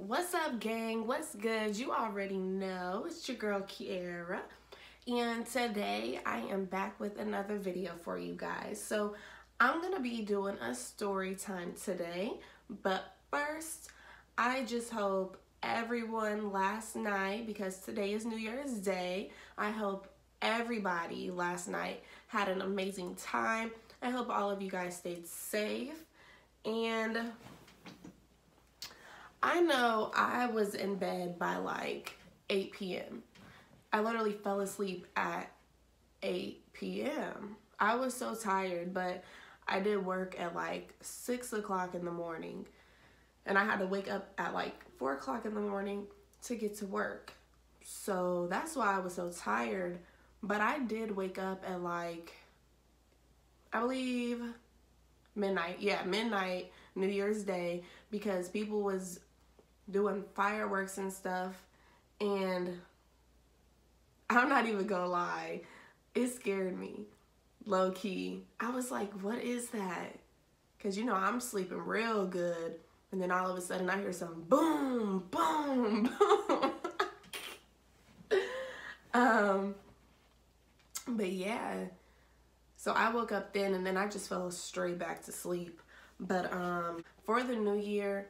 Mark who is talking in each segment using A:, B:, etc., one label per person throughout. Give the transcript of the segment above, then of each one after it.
A: What's up, gang? What's good? You already know it's your girl Kiera, and today I am back with another video for you guys. So I'm gonna be doing a story time today, but first I just hope everyone last night, because today is New Year's Day, I hope everybody last night had an amazing time. I hope all of you guys stayed safe, and I know I was in bed by like 8 p.m. I literally fell asleep at 8 p.m. I was so tired, but I did work at like 6 o'clock in the morning, and I had to wake up at like 4 o'clock in the morning to get to work. So that's why I was so tired. But I did wake up at like, I believe midnight. Yeah, midnight, New Year's Day, because people was doing fireworks and stuff, and I'm not even gonna lie, it scared me, low key. I was like, what is that? Because you know I'm sleeping real good, and then all of a sudden I hear some boom, boom, boom. But yeah, so I woke up then, and then I just fell straight back to sleep. But for the new year,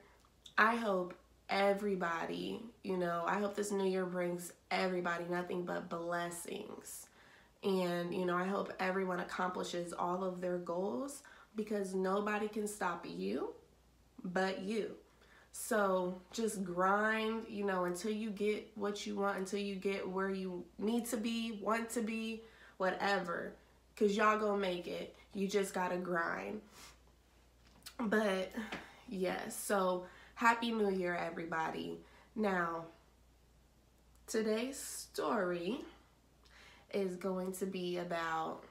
A: I hope everybody, I hope this new year brings everybody nothing but blessings. And, I hope everyone accomplishes all of their goals, because nobody can stop you but you. So just grind, until you get what you want, until you get where you need to be, want to be, whatever. Because y'all gonna make it. You just gotta grind. But, yes, so Happy New Year, everybody. Now, today's story is going to be about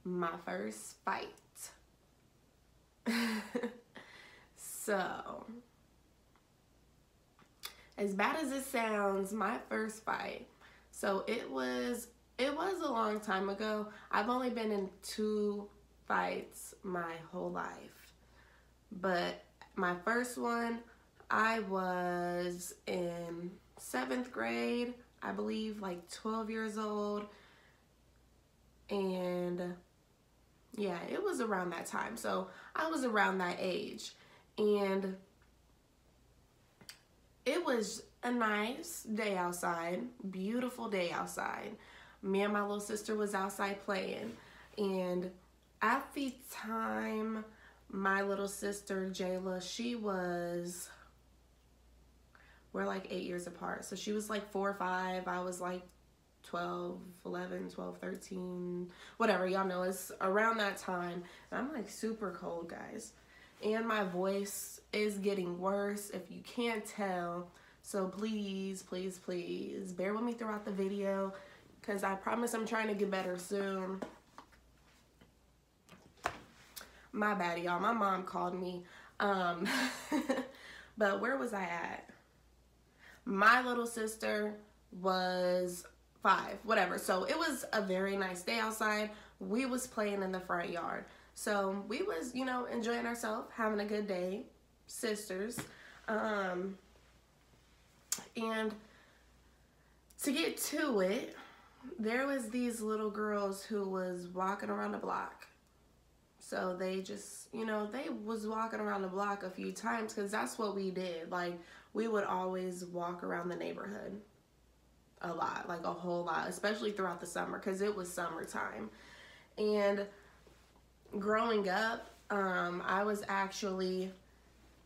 A: my first fight. So, as bad as it sounds, my first fight. So it was a long time ago. I've only been in 2 fights my whole life. But my first one, I was in 7th grade, I believe, like 12 years old. And yeah, it was around that time. So I was around that age. And it was a nice day outside, beautiful day outside. Me and my little sister was outside playing. And at the time, my little sister, Jayla, we're like 8 years apart. So she was like 4 or 5. I was like 12, 11, 12, 13, whatever. Y'all know it's around that time. And I'm like super cold, guys. And my voice is getting worse, if you can't tell. So please, please, please bear with me throughout the video, because I promise I'm trying to get better soon. My bad, y'all. My mom called me. But where was I at? My little sister was 5, whatever. So it was a very nice day outside. We was playing in the front yard. So we was, enjoying ourselves, having a good day, sisters. And to get to it, there was these little girls who was walking around the block. So they just, they was walking around the block a few times, because that's what we did. Like, we would always walk around the neighborhood a lot, like a whole lot, especially throughout the summer, because it was summertime. And growing up, I was actually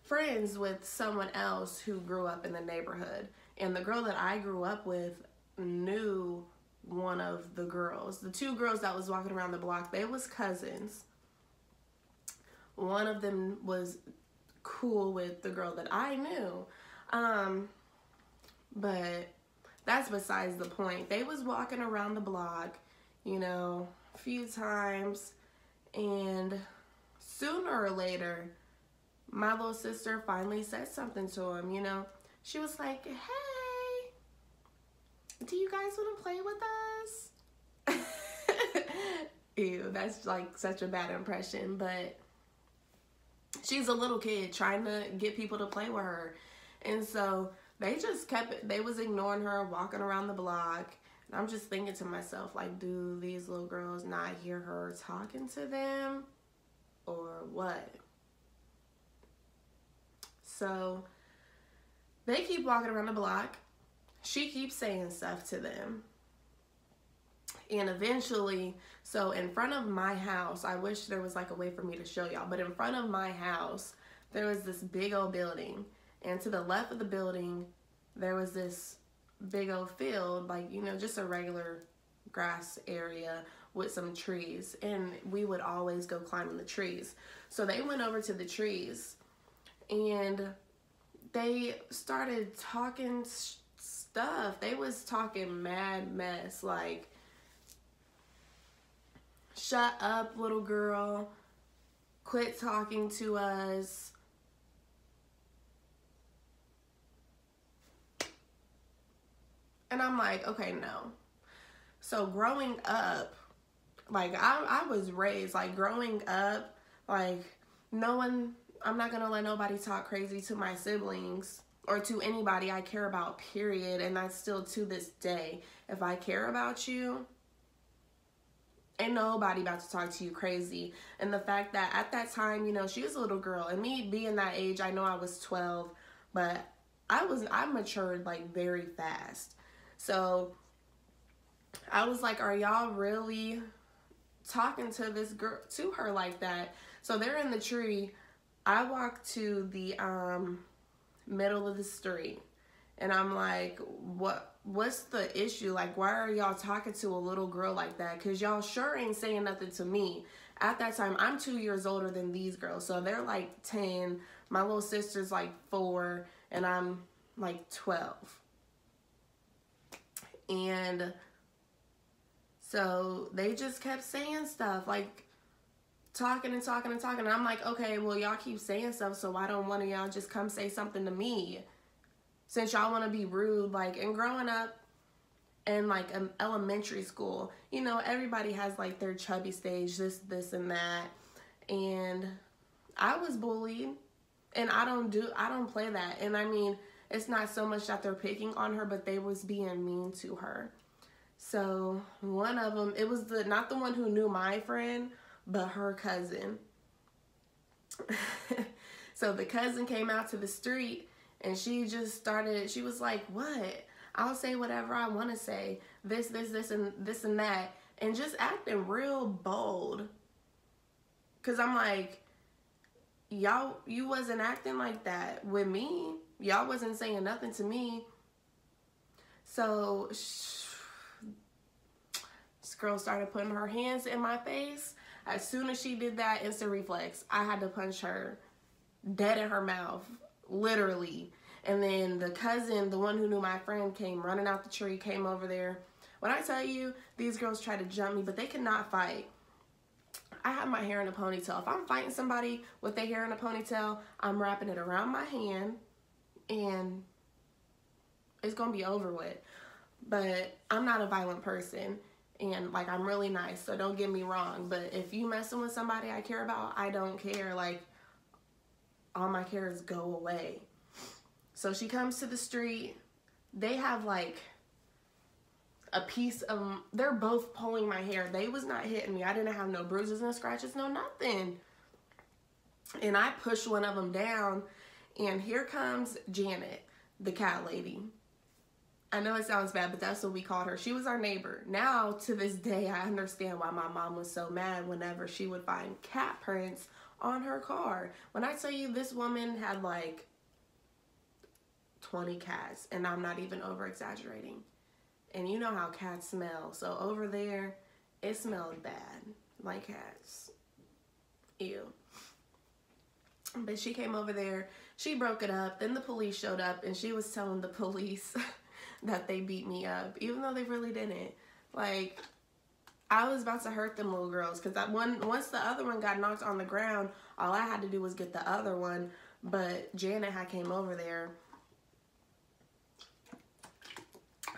A: friends with someone else who grew up in the neighborhood. And the girl that I grew up with knew one of the girls. The 2 girls that was walking around the block, they was cousins. One of them was cool with the girl that I knew. But that's besides the point. They was walking around the block, a few times. And sooner or later, my little sister finally said something to him, She was like, hey, do you guys want to play with us? Ew, that's like such a bad impression, but she's a little kid trying to get people to play with her. And so they just they was ignoring her, walking around the block. And I'm just thinking to myself, like, do these little girls not hear her talking to them or what? So they keep walking around the block. She keeps saying stuff to them. And eventually, so in front of my house, I wish there was like a way for me to show y'all, but in front of my house, there was this big old building. And to the left of the building, there was this big old field, like, you know, just a regular grass area with some trees. And we would always go climbing the trees. So they went over to the trees and they started talking stuff. They was talking mad mess, like, shut up, little girl. Quit talking to us. And I'm like, okay, no. So growing up, like, I was raised, like, growing up, like, no one, I'm not going to let nobody talk crazy to my siblings or to anybody I care about, period. And that's still to this day. If I care about you, ain't nobody about to talk to you crazy. And the fact that at that time, you know, she was a little girl. And me being that age, I know I was 12, but I matured, like, very fast. So I was like, are y'all really talking to this girl, to her like that? So they're in the tree. I walk to the middle of the street and I'm like, what's the issue? Like, why are y'all talking to a little girl like that? Because y'all sure ain't saying nothing to me. At that time, I'm 2 years older than these girls. So they're like 10. My little sister's like 4 and I'm like 12. And so they just kept saying stuff, like talking and talking and talking. And I'm like, okay, well, y'all keep saying stuff, so why don't one of y'all just come say something to me? Since y'all want to be rude. Like, and growing up in like elementary school, you know, everybody has like their chubby stage, this and that. And I was bullied, and I don't play that. And I mean, it's not so much that they're picking on her, but they was being mean to her. So one of them, it was not the one who knew my friend, but her cousin. So the cousin came out to the street and she just started, she was like, what? I'll say whatever I want to say. This, and that. And just acting real bold. Because I'm like, y'all, you wasn't acting like that with me. Y'all wasn't saying nothing to me. So this girl started putting her hands in my face. As soon as she did that, instant reflex, I had to punch her dead in her mouth, literally. And then the cousin, the one who knew my friend, came running out the tree, came over there. When I tell you, these girls tried to jump me, but they could not fight. I have my hair in a ponytail. If I'm fighting somebody with their hair in a ponytail, I'm wrapping it around my hand and it's gonna be over with. But I'm not a violent person, and like, I'm really nice, so don't get me wrong. But if you messing with somebody I care about, I don't care. Like, all my cares go away. So she comes to the street. They have like a piece of, they're both pulling my hair. They was not hitting me. I didn't have no bruises, no scratches, no nothing. And I pushed one of them down, and here comes Janet, the cat lady. I know it sounds bad, but that's what we called her. She was our neighbor. Now, to this day, I understand why my mom was so mad whenever she would find cat prints on her car. When I tell you, this woman had like 20 cats, and I'm not even over exaggerating. And you know how cats smell. So over there, it smelled bad, like cats. Ew. But she came over there, she broke it up, then the police showed up, and she was telling the police that they beat me up, even though they really didn't. Like, I was about to hurt them little girls, because once the other one got knocked on the ground, all I had to do was get the other one. But Janet had came over there.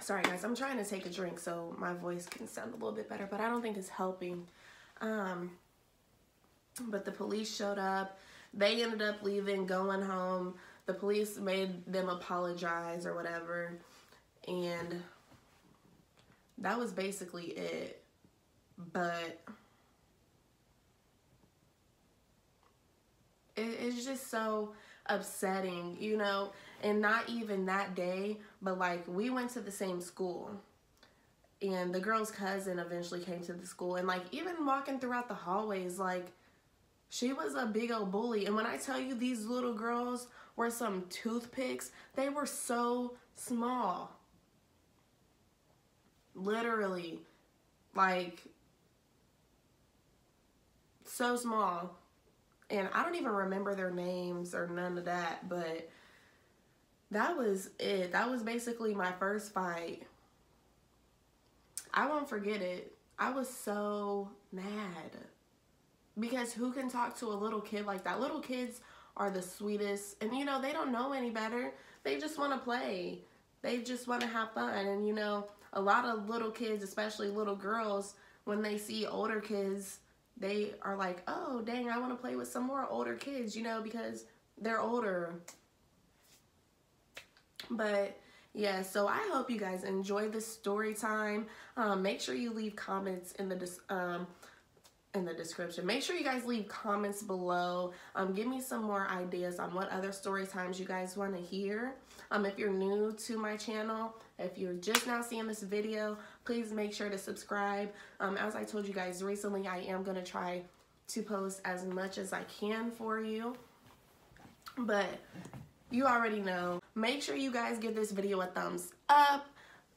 A: Sorry guys, I'm trying to take a drink so my voice can sound a little bit better, but I don't think it's helping. But the police showed up. they ended up leaving, going home. The police made them apologize or whatever. And that was basically it. But it's just so upsetting, you know, and not even that day, but like we went to the same school, and the girl's cousin eventually came to the school, and like even walking throughout the hallways, like she was a big old bully. And when I tell you these little girls were some toothpicks, they were so small, literally, like so small. And I don't even remember their names or none of that, but that was it. That was basically my first fight. I won't forget it. I was so mad. Because who can talk to a little kid like that? Little kids are the sweetest. And, you know, they don't know any better. They just want to play. They just want to have fun. And, you know, a lot of little kids, especially little girls, when they see older kids, they are like, oh, dang, I want to play with some more older kids, you know, because they're older. But yeah, so I hope you guys enjoy this story time. Make sure you leave comments in the description. Make sure you guys leave comments below. Give me some more ideas on what other story times you guys want to hear. If you're new to my channel, if you're just now seeing this video, please make sure to subscribe. As I told you guys recently, I am going to try to post as much as I can for you. But you already know. Make sure you guys give this video a thumbs up.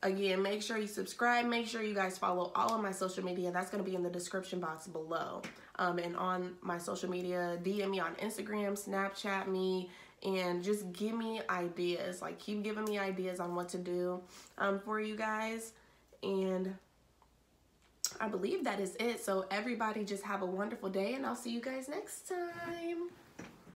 A: Again, make sure you subscribe. Make sure you guys follow all of my social media. That's going to be in the description box below. And on my social media, DM me on Instagram, Snapchat me, and just give me ideas. Like, keep giving me ideas on what to do for you guys. And I believe that is it. So everybody just have a wonderful day, and I'll see you guys next time.